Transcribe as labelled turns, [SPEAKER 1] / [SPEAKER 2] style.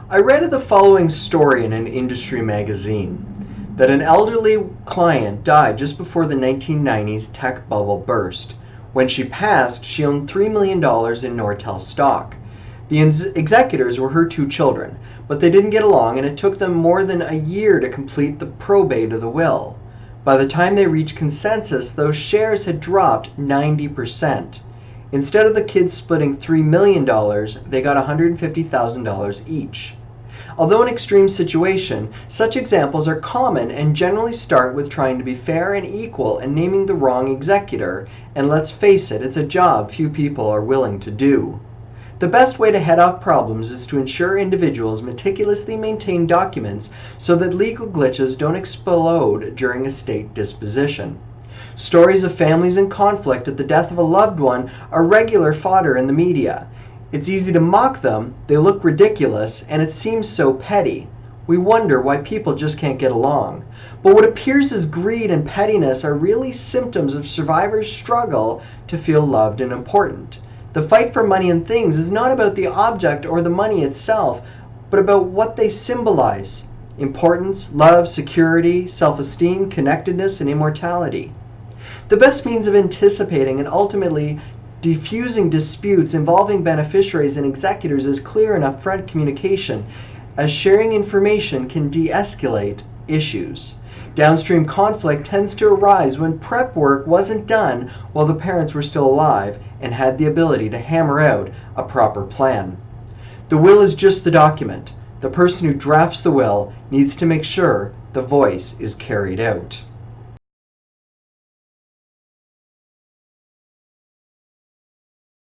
[SPEAKER 1] I read the following story in an industry magazine that an elderly client died just before the 1990s tech bubble burst. When she passed, she owned $3 million in Nortel stock. The executors were her two children, but they didn't get along and it took them more than a year to complete the probate of the will. By the time they reached consensus, those shares had dropped 90%. Instead of the kids splitting $3 million, they got $150,000 each. Although an extreme situation, such examples are common and generally start with trying to be fair and equal and naming the wrong executor, and let's face it, it's a job few people are willing to do. The best way to head off problems is to ensure individuals meticulously maintain documents so that legal glitches don't explode during estate disposition. Stories of families in conflict at the death of a loved one are regular fodder in the media. It's easy to mock them, they look ridiculous, and it seems so petty. We wonder why people just can't get along. But what appears as greed and pettiness are really symptoms of survivors' struggle to feel loved and important. The fight for money and things is not about the object or the money itself, but about what they symbolize: importance, love, security, self-esteem, connectedness, and immortality. The best means of anticipating and ultimately diffusing disputes involving beneficiaries and executors is clear and upfront communication, as sharing information can de-escalate issues. Downstream conflict tends to arise when prep work wasn't done while the parents were still alive and had the ability to hammer out a proper plan. The will is just the document. The person who drafts the will needs to make sure the voice is carried out.